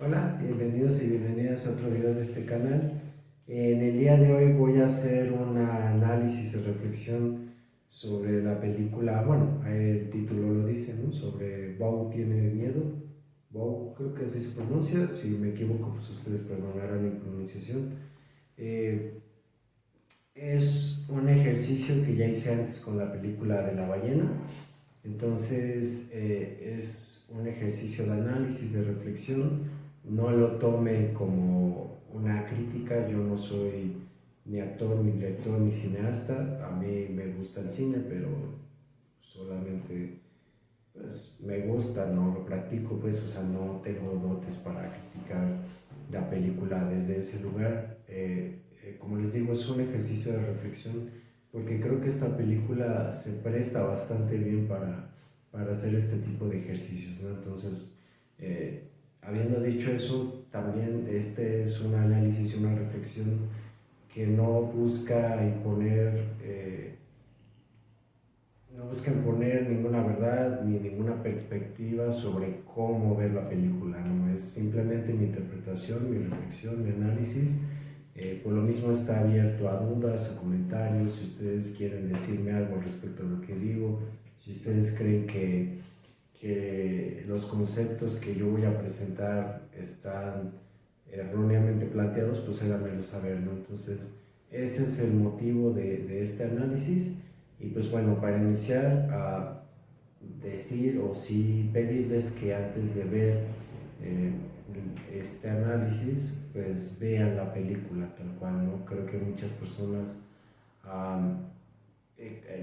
Hola, bienvenidos y bienvenidas a otro video de este canal. En el día de hoy voy a hacer un análisis y reflexión sobre la película, bueno, el título lo dice, ¿no? Sobre Bow tiene miedo. Bow, creo que así se pronuncia. Si me equivoco, pues ustedes perdonarán mi pronunciación. Eh, es un ejercicio que ya hice antes con la película de la ballena. Entonces es un ejercicio de análisis, de reflexión. No lo tomen como una crítica. Yo no soy ni actor, ni director, ni cineasta. A mí me gusta el cine, pero solamente pues me gusta, no lo practico, pues, o sea, no tengo dotes para criticar la película desde ese lugar. Como les digo, es un ejercicio de reflexión porque creo que esta película se presta bastante bien para hacer este tipo de ejercicios, ¿no? Entonces, habiendo dicho eso, también este es un análisis y una reflexión que no busca imponer no buscan poner ninguna verdad ni ninguna perspectiva sobre cómo ver la película, ¿no? Es simplemente mi interpretación, mi reflexión, mi análisis. Por lo mismo está abierto a dudas, a comentarios, si ustedes quieren decirme algo respecto a lo que digo, si ustedes creen que los conceptos que yo voy a presentar están erróneamente planteados, pues háganmelo saber, ¿no? Entonces, ese es el motivo de este análisis. Y pues bueno, para iniciar a decir o sí pedirles que antes de ver eh, este análisis, pues vean la película tal cual, ¿no? Creo que muchas personas um,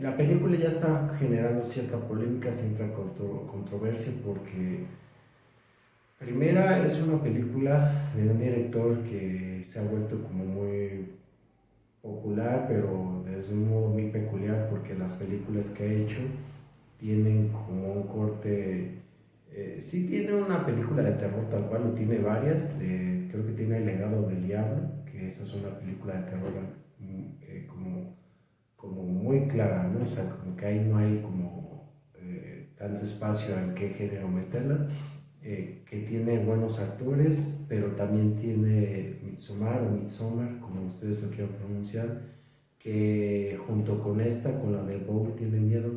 la película ya está generando cierta polémica, cierta controversia, porque primera es una película de un director que se ha vuelto como muy popular, pero desde un modo muy peculiar, porque las películas que ha hecho tienen como un corte. Sí tiene una película de terror tal cual, o tiene varias. Creo que tiene El legado del diablo, que esa es una película de terror como muy clara, ¿no? O sea, como que ahí no hay como tanto espacio en qué género meterla. Que tiene buenos actores, pero también tiene Midsommar o Midsommar, como ustedes lo quieran pronunciar, que junto con esta, con la de Bow tiene miedo,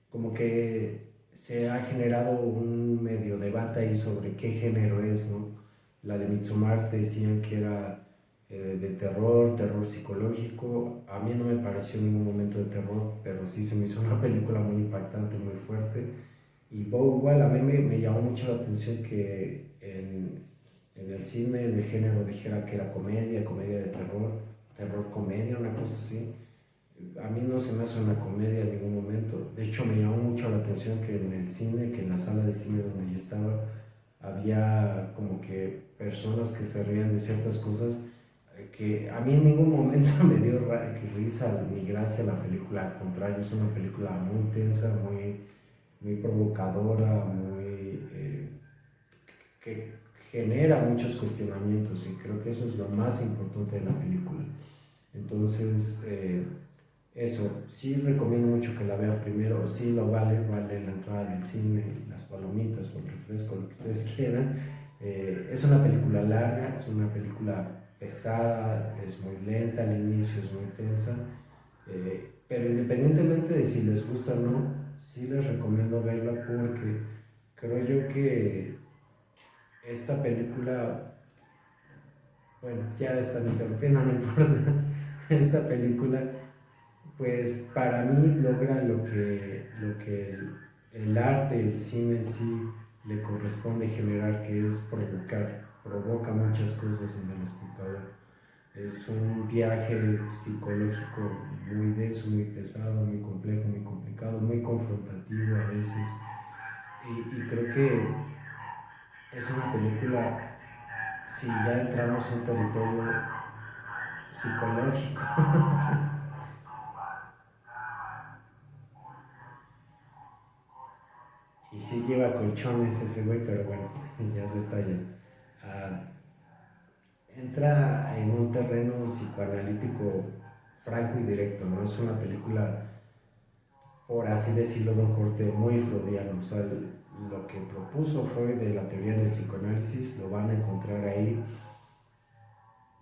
como que se ha generado un medio debate ahí sobre qué género es, ¿no? La de Midsommar decían que era de terror, terror psicológico. A mí no me pareció en ningún momento de terror, pero sí se me hizo una película muy impactante, muy fuerte. Y Bow igual, a mí me llamó mucho la atención que en el cine, en el género, dijera que era comedia, comedia de terror, terror comedia, una cosa así. A mí no se me hace una comedia en ningún momento. De hecho, me llamó mucho la atención que en el cine, que en la sala de cine donde yo estaba, había como que personas que se reían de ciertas cosas que a mí en ningún momento me dio risa ni gracia la película. Al contrario, es una película muy tensa, muy provocadora, que genera muchos cuestionamientos, y creo que eso es lo más importante de la película. Entonces, eso, sí recomiendo mucho que la vean primero. Sí lo vale la entrada del cine, las palomitas o el refresco, lo que ustedes quieran. Es una película larga, es una película pesada, es muy lenta al inicio, es muy tensa, pero independientemente de si les gusta o no, sí les recomiendo verla, porque creo yo que esta película, bueno, ya están interrumpiendo, no importa, esta película pues para mí logra lo que el arte, el cine en sí le corresponde generar, que es provoca muchas cosas en el espectador. Es un viaje psicológico muy denso, muy pesado, muy complejo, muy complicado, muy confrontativo a veces. Y creo que es una película, si ya entramos en un territorio psicológico. Y sí lleva colchones ese güey, pero bueno, ya se está yendo. Ah, entra en un terreno psicoanalítico franco y directo, ¿no? Es una película, por así decirlo, de un corte muy freudiano. O sea, lo que propuso Freud de la teoría del psicoanálisis lo van a encontrar ahí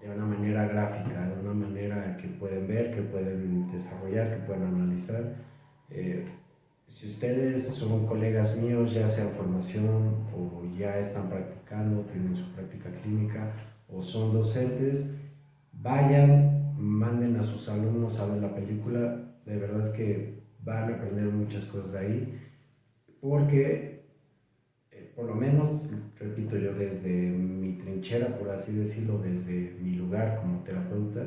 de una manera gráfica, de una manera que pueden ver, que pueden desarrollar, que pueden analizar. Eh, si ustedes son colegas míos, ya sea en formación o ya están practicando, tienen su práctica clínica o son docentes, vayan, manden a sus alumnos a ver la película, de verdad que van a aprender muchas cosas de ahí, porque por lo menos, repito yo, desde mi trinchera, por así decirlo, desde mi lugar como terapeuta,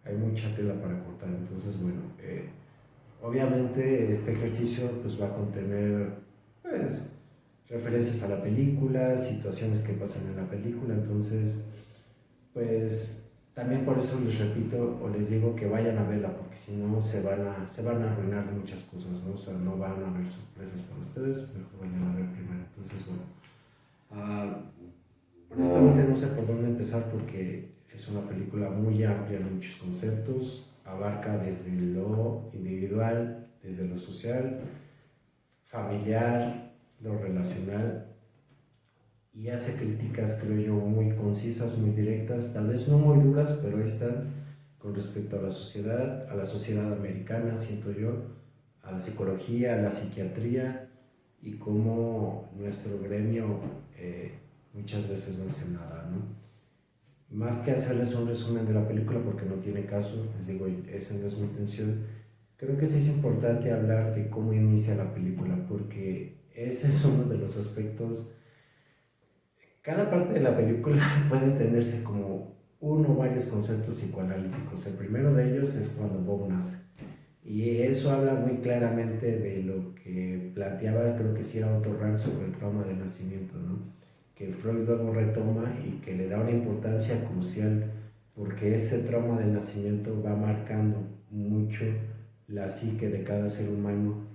hay mucha tela para cortar. Entonces, bueno, obviamente este ejercicio pues va a contener pues referencias a la película, situaciones que pasan en la película, entonces pues también por eso les repito o les digo que vayan a verla, porque si no se van a arruinar de muchas cosas, ¿no? O sea, no van a haber sorpresas para ustedes, mejor vayan a ver primero. Entonces, bueno, honestamente no sé por dónde empezar porque es una película muy amplia en muchos conceptos, abarca desde lo individual, desde lo social, familiar, lo relacional y hace críticas, creo yo, muy concisas, muy directas, tal vez no muy duras, pero ahí están con respecto a la sociedad americana, siento yo, a la psicología, a la psiquiatría y cómo nuestro gremio muchas veces no hace nada, ¿no? Más que hacerles un resumen de la película, porque no tiene caso, les digo, esa no es mi intención, creo que sí es importante hablar de cómo inicia la película, porque ese es uno de los aspectos. Cada parte de la película puede entenderse como uno o varios conceptos psicoanalíticos. El primero de ellos es cuando Bob nace. Y eso habla muy claramente de lo que planteaba, creo que sí era Otto Rank sobre el trauma del nacimiento, ¿no? Que Freud luego retoma y que le da una importancia crucial porque ese trauma del nacimiento va marcando mucho la psique de cada ser humano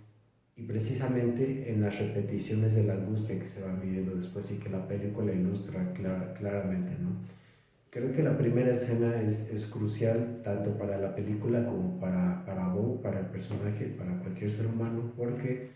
y precisamente en las repeticiones de la angustia que se van viviendo después y que la película ilustra claramente, ¿no? Creo que la primera escena es crucial tanto para la película como para Bo, para el personaje, para cualquier ser humano, porque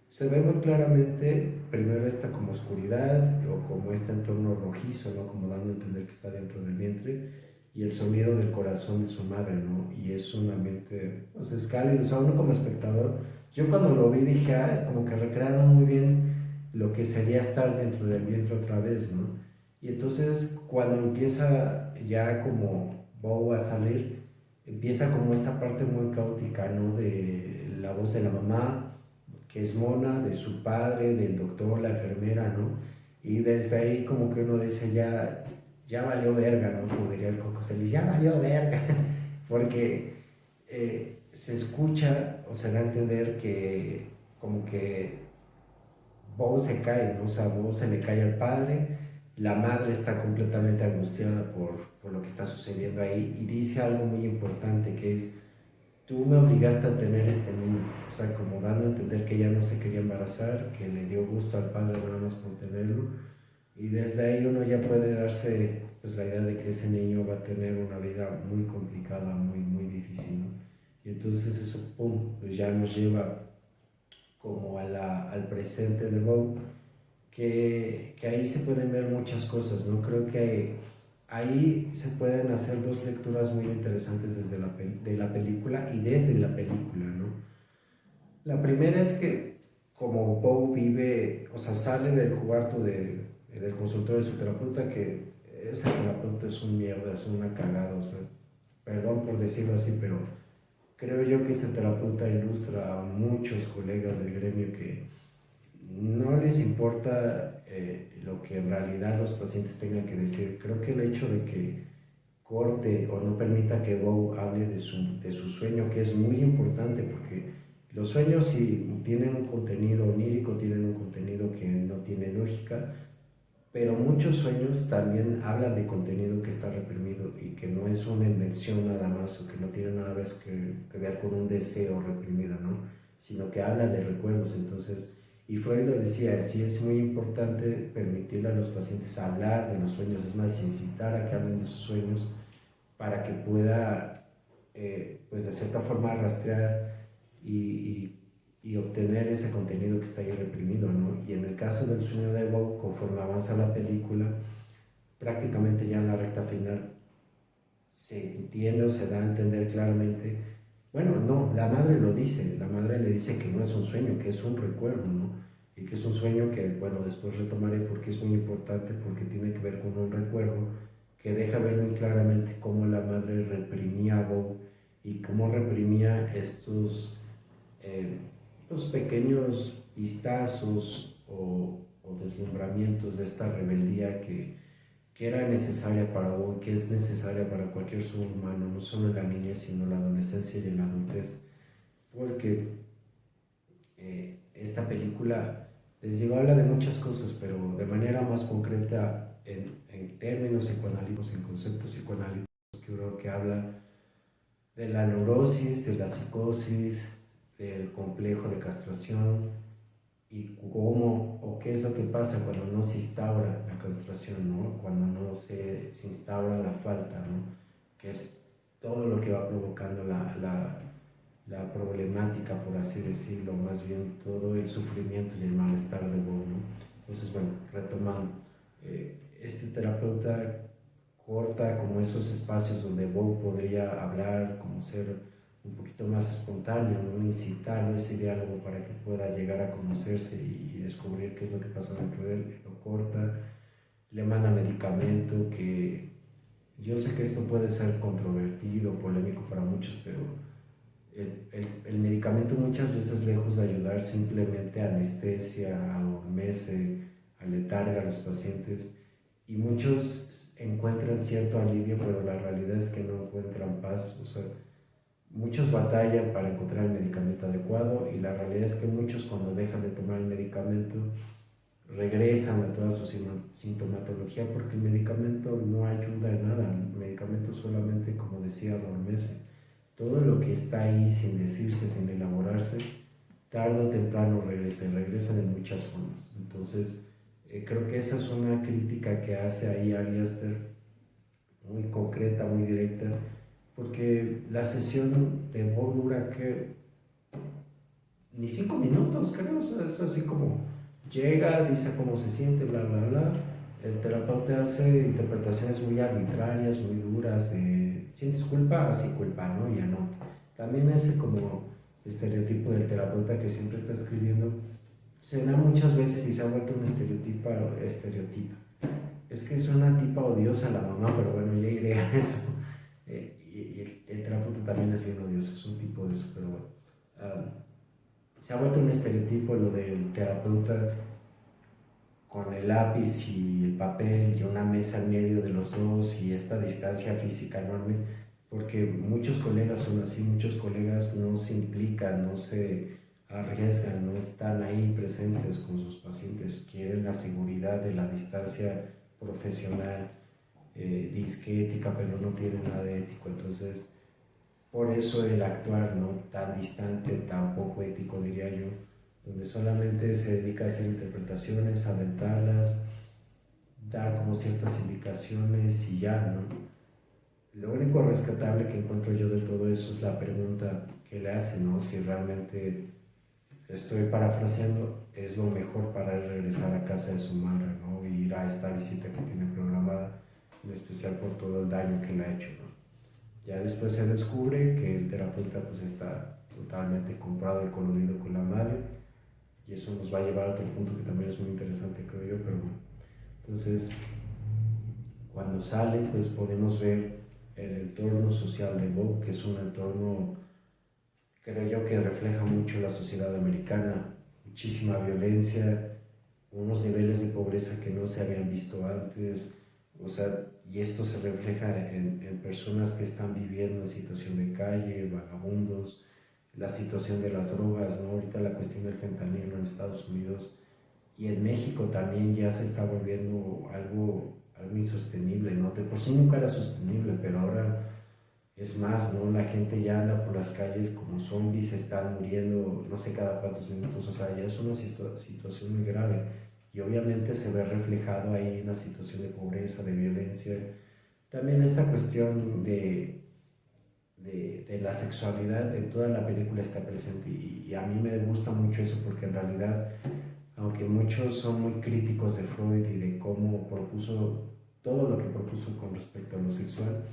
se ve muy claramente primero esta como oscuridad o como este entorno rojizo, ¿no? Como dando a entender que está dentro del vientre y el sonido del corazón de su madre, ¿no? Y es un ambiente, pues es cálido, o sea, uno como espectador, yo cuando lo vi dije, ah, como que recrearon muy bien lo que sería estar dentro del vientre otra vez, ¿no? Y entonces cuando empieza ya como Bo a salir, empieza como esta parte muy caótica, ¿no? De la voz de la mamá, que es Mona, de su padre, del doctor, la enfermera, ¿no? Y desde ahí como que uno dice, ya valió verga, ¿no? Como diría el Coco Celis, ya valió verga, porque se escucha o se da a entender que como que Bo se cae, ¿no? O sea, Bo se le cae al padre, la madre está completamente angustiada por lo que está sucediendo ahí y dice algo muy importante que es, tú me obligaste a tener este niño, o sea, como dando a entender que ella no se quería embarazar, que le dio gusto al padre nada más por tenerlo, y desde ahí uno ya puede darse pues la idea de que ese niño va a tener una vida muy complicada, muy difícil, ¿no? Y entonces eso, pum, pues ya nos lleva como al presente de Bob, que ahí se pueden ver muchas cosas, ¿no? Creo que ahí se pueden hacer dos lecturas muy interesantes desde de la película y desde la película, ¿no? La primera es que como Bo vive, o sea, sale del cuarto del consultorio de su terapeuta, que ese terapeuta es un mierda, es una cagada, o sea, perdón por decirlo así, pero creo yo que ese terapeuta ilustra a muchos colegas del gremio que no les importa lo que en realidad los pacientes tengan que decir. Creo que el hecho de que corte o no permita que Bo hable de su sueño, que es muy importante porque los sueños si tienen un contenido onírico, tienen un contenido que no tiene lógica, pero muchos sueños también hablan de contenido que está reprimido y que no es una invención nada más o que no tiene nada más que ver con un deseo reprimido, ¿no? Sino que habla de recuerdos. Entonces, y Freud lo decía, sí es muy importante permitirle a los pacientes hablar de los sueños, es más, incitar a que hablen de sus sueños para que pueda, pues de cierta forma, rastrear y y obtener ese contenido que está ahí reprimido, ¿no? Y en el caso del sueño de Bob, conforme avanza la película, prácticamente ya en la recta final se entiende o se da a entender claramente, bueno, no, la madre lo dice, la madre le dice que no es un sueño, que es un recuerdo, ¿no? Y que es un sueño que, bueno, después retomaré porque es muy importante, porque tiene que ver con un recuerdo que deja ver muy claramente cómo la madre reprimía a Bob y cómo reprimía estos los pequeños vistazos o deslumbramientos de esta rebeldía que era necesaria para hoy, que es necesaria para cualquier ser humano, no solo en la niñez, sino en la adolescencia y en la adultez. Porque esta película, les digo, habla de muchas cosas, pero de manera más concreta, en términos psicoanalíticos, en conceptos psicoanalíticos, que creo que habla de la neurosis, de la psicosis, del complejo de castración y cómo o qué es lo que pasa cuando no se instaura la castración, ¿no? Cuando no se instaura la falta, ¿no? Que es todo lo que va provocando la problemática, por así decirlo, más bien todo el sufrimiento y el malestar de Bob, ¿no? Entonces, bueno, retomando, este terapeuta corta como esos espacios donde Bob podría hablar, como ser un poquito más espontáneo, ¿no? Incitarlo ese diálogo para que pueda llegar a conocerse y descubrir qué es lo que pasa dentro de él. Lo corta, le manda medicamento que yo sé que esto puede ser controvertido, polémico para muchos, pero el medicamento muchas veces lejos de ayudar simplemente anestesia, adormece, aletarga a los pacientes y muchos encuentran cierto alivio, pero la realidad es que no encuentran paz. O sea, muchos batallan para encontrar el medicamento adecuado y la realidad es que muchos cuando dejan de tomar el medicamento regresan a toda su sintomatología porque el medicamento no ayuda en nada, el medicamento solamente, como decía, adormece. Todo lo que está ahí sin decirse, sin elaborarse, tarde o temprano regresa y regresa de muchas formas. Entonces, creo que esa es una crítica que hace ahí Ari Aster, muy concreta, muy directa, porque la sesión de Bob dura que ni 5 minutos, creo, o sea, es así como llega, dice cómo se siente, bla, bla, bla. El terapeuta hace interpretaciones muy arbitrarias, muy duras, de sientes culpa, así culpa, ¿no? Ya no. También ese como estereotipo del terapeuta que siempre está escribiendo, se da muchas veces y se ha vuelto un estereotipa. Es que es una tipa odiosa la mamá, pero bueno, ya iré a eso. Y el terapeuta también es bien odioso, es un tipo de eso, pero bueno. Se ha vuelto un estereotipo lo del terapeuta con el lápiz y el papel y una mesa en medio de los dos y esta distancia física enorme, porque muchos colegas son así, muchos colegas no se implican, no se arriesgan, no están ahí presentes con sus pacientes, quieren la seguridad de la distancia profesional, disque ética, pero no tienen nada de ético. Entonces, por eso el actuar, ¿no? Tan distante, tan poco ético, diría yo, donde solamente se dedica a hacer interpretaciones, a aventarlas, dar como ciertas indicaciones y ya, ¿no? Lo único rescatable que encuentro yo de todo eso es la pregunta que le hace, ¿no? Si realmente, estoy parafraseando, es lo mejor para él regresar a casa de su madre, ¿no? Y ir a esta visita que tiene programada, en especial por todo el daño que le ha hecho, ¿no? Ya después se descubre que el terapeuta pues está totalmente comprado y coludido con la madre y eso nos va a llevar a otro punto que también es muy interesante, creo yo, pero bueno. Entonces, cuando sale, pues podemos ver el entorno social de Bob, que es un entorno, creo yo, que refleja mucho la sociedad americana, muchísima violencia, unos niveles de pobreza que no se habían visto antes, o sea, y esto se refleja en personas que están viviendo en situación de calle, vagabundos, la situación de las drogas, ¿no? Ahorita la cuestión del fentanilo en Estados Unidos y en México también ya se está volviendo algo insostenible, ¿no? De por sí nunca era sostenible, pero ahora es más, ¿no? La gente ya anda por las calles como zombies, están muriendo no sé cada cuántos minutos, o sea, ya es una situación muy grave y obviamente se ve reflejado ahí una situación de pobreza, de violencia. También esta cuestión de la sexualidad en toda la película está presente y a mí me gusta mucho eso porque en realidad, aunque muchos son muy críticos de Freud y de cómo propuso todo lo que propuso con respecto a lo sexual,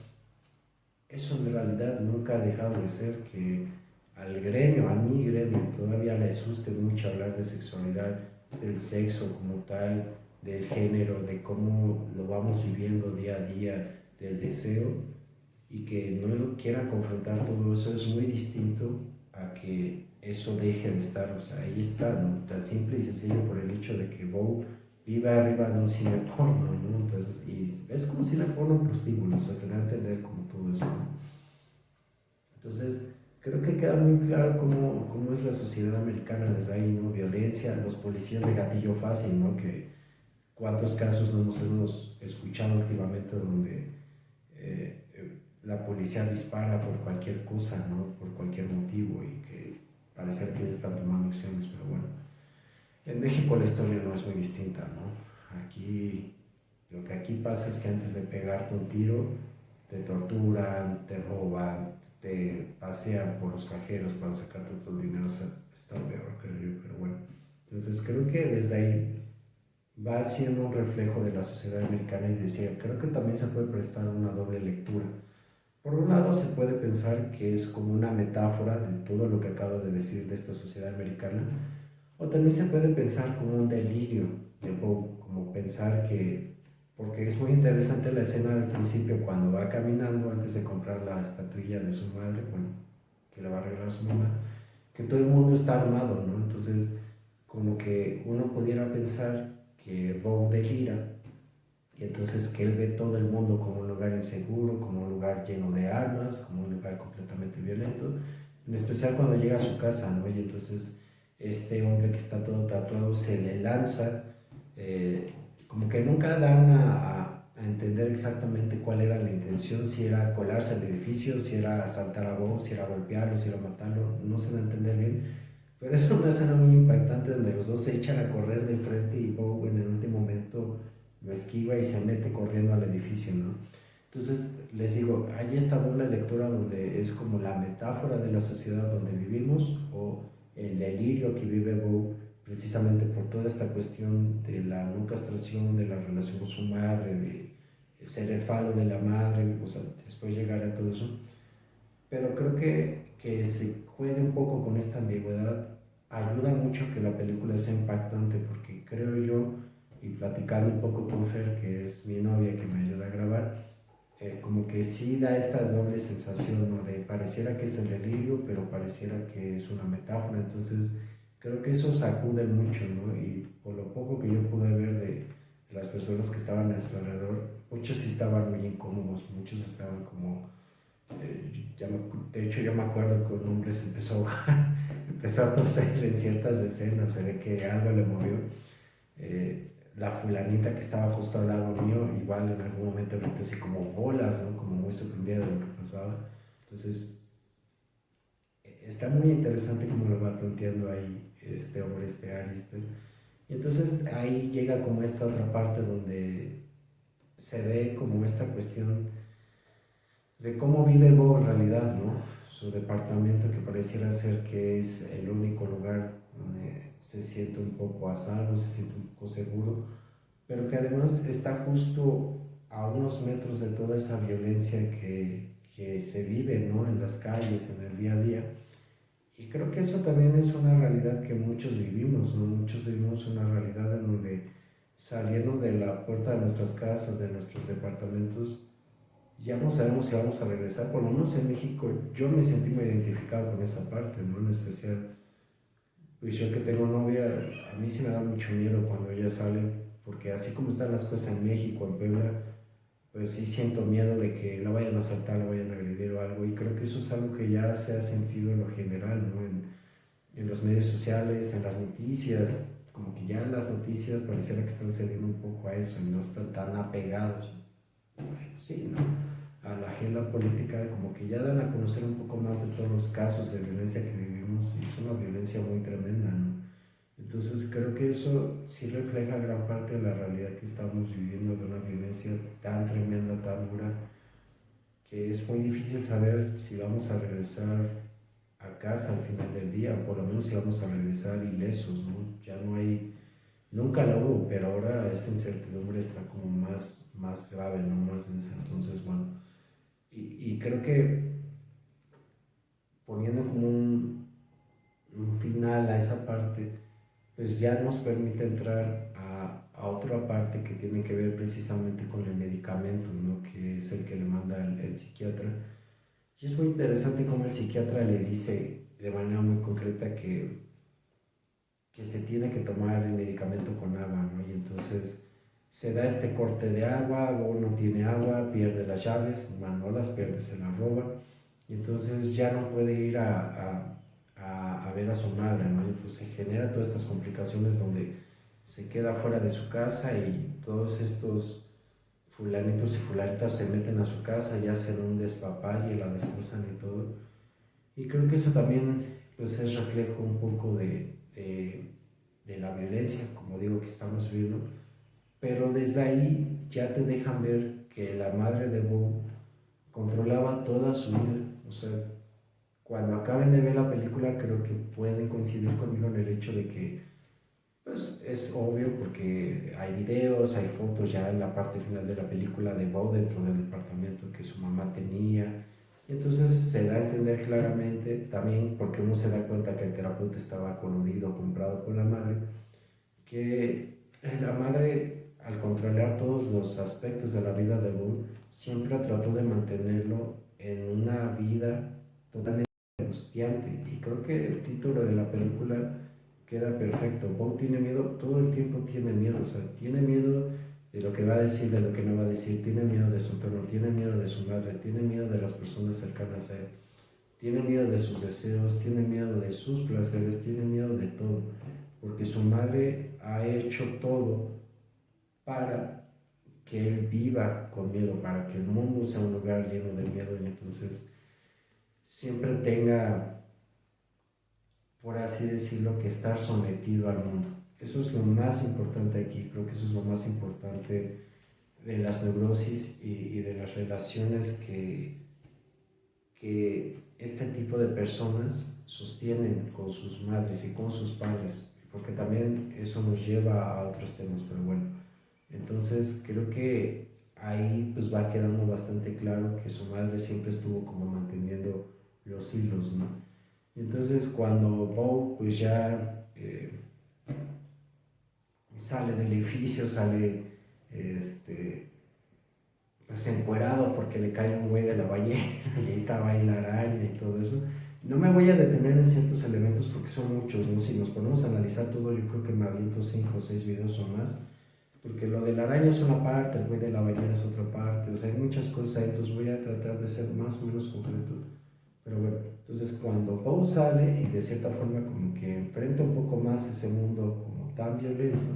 eso en realidad nunca ha dejado de ser que al gremio, a mi gremio, todavía le asuste mucho hablar de sexualidad, del sexo como tal, del género, de cómo lo vamos viviendo día a día, del deseo, y que no quieran confrontar todo eso es muy distinto a que eso deje de estar. O sea, ahí está, ¿no? Tan simple y sencillo por el hecho de que Bow vive arriba de un cine porno, ¿no? Entonces, y es como cine porno prostíbulo, o sea, se da a entender como todo eso, ¿no? Entonces, creo que queda muy claro cómo es la sociedad americana desde ahí, ¿no? Violencia, los policías de gatillo fácil, ¿no? Que cuántos casos no nos hemos escuchado últimamente donde la policía dispara por cualquier cosa, ¿no? Por cualquier motivo y que parece que están tomando acciones, pero bueno. En México la historia no es muy distinta, ¿no? Aquí, lo que aquí pasa es que antes de pegarte un tiro, te torturan, te roban, te pasean por los cajeros para sacarte todo el dinero, o sea, está peor, creo yo, pero bueno. Entonces creo que desde ahí va siendo un reflejo de la sociedad americana y decía, creo que también se puede prestar una doble lectura. Por un lado, se puede pensar que es como una metáfora de todo lo que acabo de decir de esta sociedad americana, o también se puede pensar como un delirio de Poe, como pensar que, porque es muy interesante la escena del principio cuando va caminando antes de comprar la estatuilla de su madre, bueno, que le va a regalar su mamá, que todo el mundo está armado, ¿no? Entonces, como que uno pudiera pensar que Poe delira y entonces que él ve todo el mundo como un lugar inseguro, como un lugar lleno de armas, como un lugar completamente violento, en especial cuando llega a su casa, ¿no? Y entonces este hombre que está todo tatuado se le lanza, como que nunca dan a entender exactamente cuál era la intención, si era colarse al edificio, si era asaltar a Bob, si era golpearlo, si era matarlo, no se da a entender bien, pero es una escena muy impactante donde los dos se echan a correr de frente y Bob en el último momento lo esquiva y se mete corriendo al edificio, ¿no? Entonces, les digo, hay esta doble lectura donde es como la metáfora de la sociedad donde vivimos o el delirio que vive Bo precisamente por toda esta cuestión de la no castración, de la relación con su madre, de ser el falo de la madre, o sea, después llegar a todo eso. Pero creo que se juegue un poco con esta ambigüedad ayuda mucho que la película sea impactante porque creo yo, y platicando un poco con Fer, que es mi novia que me ayuda a grabar, como que sí da esta doble sensación, ¿no? De pareciera que es el delirio, pero pareciera que es una metáfora, entonces creo que eso sacude mucho, ¿no? Y por lo poco que yo pude ver de las personas que estaban a nuestro alrededor, muchos sí estaban muy incómodos, muchos estaban como de hecho, yo me acuerdo que un hombre se empezó a ahogar, empezó a toser en ciertas escenas, se ve que algo le movió. La fulanita que estaba justo al lado mío, igual en algún momento gritó así como bolas, ¿no? Como muy sorprendida de lo que pasaba. Entonces, está muy interesante cómo lo va planteando ahí este hombre, este Arister. Y entonces ahí llega como esta otra parte donde se ve como esta cuestión de cómo vive Bo en realidad, ¿no? Su departamento que pareciera ser que es el único lugar donde se siente un poco a salvo, se siente un poco seguro, pero que además está justo a unos metros de toda esa violencia que se vive, ¿no? En las calles, en el día a día. Y creo que eso también es una realidad que muchos vivimos, ¿no? Muchos vivimos una realidad en donde saliendo de la puerta de nuestras casas, de nuestros departamentos, ya no sabemos si vamos a regresar. Por lo menos en México yo me sentí muy identificado con esa parte, ¿no? En especial, pues yo que tengo novia, a mí sí me da mucho miedo cuando ella sale, porque así como están las cosas en México, en Puebla, pues sí siento miedo de que la vayan a asaltar, la vayan a agredir o algo, y creo que eso es algo que ya se ha sentido en lo general, ¿no? En los medios sociales, en las noticias, como que ya en las noticias pareciera que están cediendo un poco a eso y no están tan apegados, bueno, sí, ¿no? A la agenda política, como que ya dan a conocer un poco más de todos los casos de violencia que vivimos y es una violencia muy tremenda, ¿no? Entonces creo que eso sí refleja gran parte de la realidad que estamos viviendo, de una violencia tan tremenda, tan dura, que es muy difícil saber si vamos a regresar a casa al final del día, o por lo menos si vamos a regresar ilesos, ¿no? Ya no hay, nunca la hubo, pero ahora esa incertidumbre está como más grave, ¿no? Más densa. Entonces, bueno, y creo que poniendo como un final a esa parte, pues ya nos permite entrar a otra parte que tiene que ver precisamente con el medicamento, ¿no? Que es el que le manda el psiquiatra. Y es muy interesante cómo el psiquiatra le dice de manera muy concreta que se tiene que tomar el medicamento con agua, ¿no? Y entonces se da este corte de agua, o no tiene agua, pierde las llaves, no las pierde, se las roba, y entonces ya no puede ir a ver a su madre, ¿no? Y entonces se genera todas estas complicaciones donde se queda fuera de su casa y todos estos fulanitos y fulanitas se meten a su casa y hacen un despapalle y la destrozan y todo. Y creo que eso también pues es reflejo un poco de la violencia, como digo, que estamos viviendo, pero desde ahí ya te dejan ver que la madre de Bo controlaba toda su vida. O sea, cuando acaben de ver la película creo que pueden coincidir conmigo en el hecho de que pues es obvio porque hay videos, hay fotos ya en la parte final de la película de Bo dentro del departamento que su mamá tenía. Y entonces se da a entender claramente también porque uno se da cuenta que el terapeuta estaba coludido, comprado por la madre, que la madre, al controlar todos los aspectos de la vida de Boone, siempre trató de mantenerlo en una vida totalmente angustiante. Y creo que el título de la película queda perfecto. Boone tiene miedo, todo el tiempo tiene miedo, o sea, tiene miedo de lo que va a decir, de lo que no va a decir, tiene miedo de su entorno, tiene miedo de su madre, tiene miedo de las personas cercanas a él, tiene miedo de sus deseos, tiene miedo de sus placeres, tiene miedo de todo, porque su madre ha hecho todo para que él viva con miedo, para que el mundo sea un lugar lleno de miedo y entonces siempre tenga, por así decirlo, que estar sometido al mundo. Eso es lo más importante aquí, creo que eso es lo más importante de las neurosis y de las relaciones que este tipo de personas sostienen con sus madres y con sus padres, porque también eso nos lleva a otros temas, pero bueno, entonces creo que ahí pues va quedando bastante claro que su madre siempre estuvo como manteniendo los hilos, ¿no? Y entonces cuando Bo pues ya sale del edificio, sale este, pues encuerado porque le cae un güey de la ballena y ahí estaba ahí la araña y todo eso. No me voy a detener en ciertos elementos porque son muchos, ¿no? Si nos ponemos a analizar todo, yo creo que me aviento 5 o 6 videos o más, porque lo de la araña es una parte, el güey de la ballena es otra parte, o sea, hay muchas cosas ahí, entonces voy a tratar de ser más o menos concreto. Pero bueno, entonces cuando Poe sale y de cierta forma como que enfrenta un poco más ese mundo como tan violento,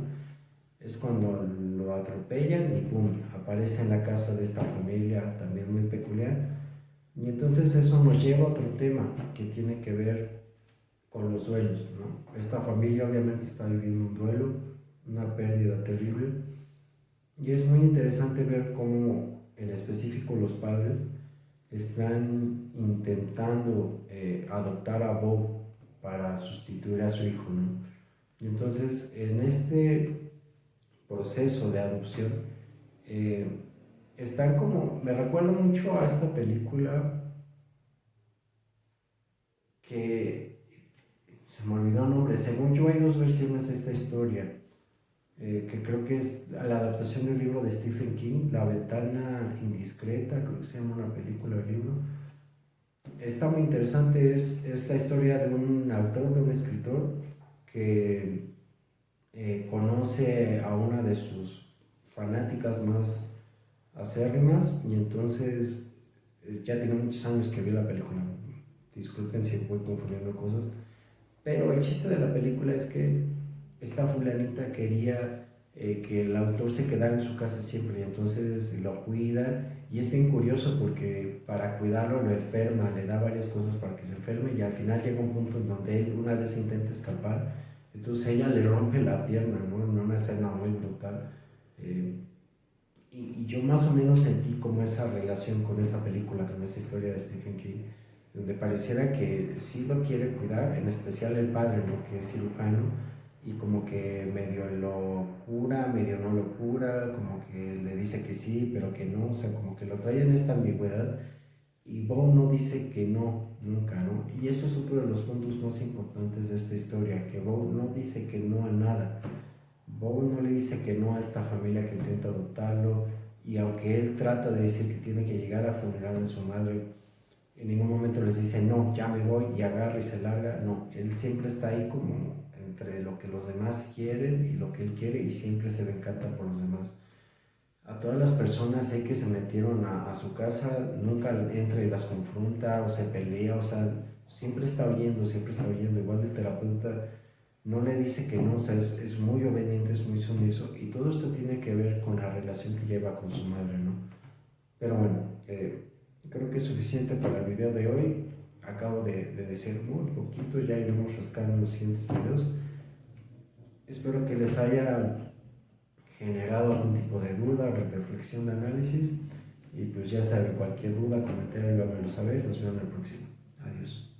es cuando lo atropellan y pum, aparece en la casa de esta familia también muy peculiar. Y entonces eso nos lleva a otro tema que tiene que ver con los duelos, ¿no? Esta familia obviamente está viviendo un duelo, una pérdida terrible, y es muy interesante ver cómo en específico los padres están intentando adoptar a Bob para sustituir a su hijo, ¿no? Y entonces en este proceso de adopción, eh, están como, me recuerda mucho a esta película que se me olvidó el nombre, según yo hay dos versiones de esta historia, que creo que es la adaptación del libro de Stephen King, La ventana indiscreta, creo que se llama una película o libro. Está muy interesante, es la historia de un autor, de un escritor que conoce a una de sus fanáticas más acérrimas y entonces ya tiene muchos años que vi la película, disculpen si voy confundiendo cosas, pero el chiste de la película es que esta fulanita quería que el autor se quedara en su casa siempre y entonces lo cuida y es bien curioso porque para cuidarlo lo enferma, le da varias cosas para que se enferme y al final llega un punto en donde él una vez intenta escapar, entonces ella le rompe la pierna, ¿no? En una escena muy brutal. Eh, y yo más o menos sentí como esa relación con esa película, con esa historia de Stephen King, donde pareciera que sí lo quiere cuidar, en especial el padre, ¿no? Que es cirujano, y como que medio lo cura, medio no lo cura, como que le dice que sí, pero que no, o sea, como que lo trae en esta ambigüedad, y Bo no dice que no, nunca, ¿no? Y eso es otro de los puntos más importantes de esta historia, que Bo no dice que no a nada. Bo no le dice que no a esta familia que intenta adoptarlo, y aunque él trata de decir que tiene que llegar al funeral de su madre, en ningún momento les dice no, ya me voy y agarra y se larga. No, él siempre está ahí como entre lo que los demás quieren y lo que él quiere, y siempre se decanta por los demás. A todas las personas que se metieron a su casa, nunca entra y las confronta o se pelea, o sea, siempre está oyendo. Igual el terapeuta no le dice que no, o sea, es muy obediente, es muy sumiso, y todo esto tiene que ver con la relación que lleva con su madre, ¿no? Pero bueno, creo que es suficiente para el video de hoy. Acabo de decir muy poquito, ya iremos rascando en los siguientes videos. Espero que les haya generado algún tipo de duda, reflexión, análisis. Y pues ya saben, cualquier duda, comentario, háganmelo saber. Los veo en el próximo. Adiós.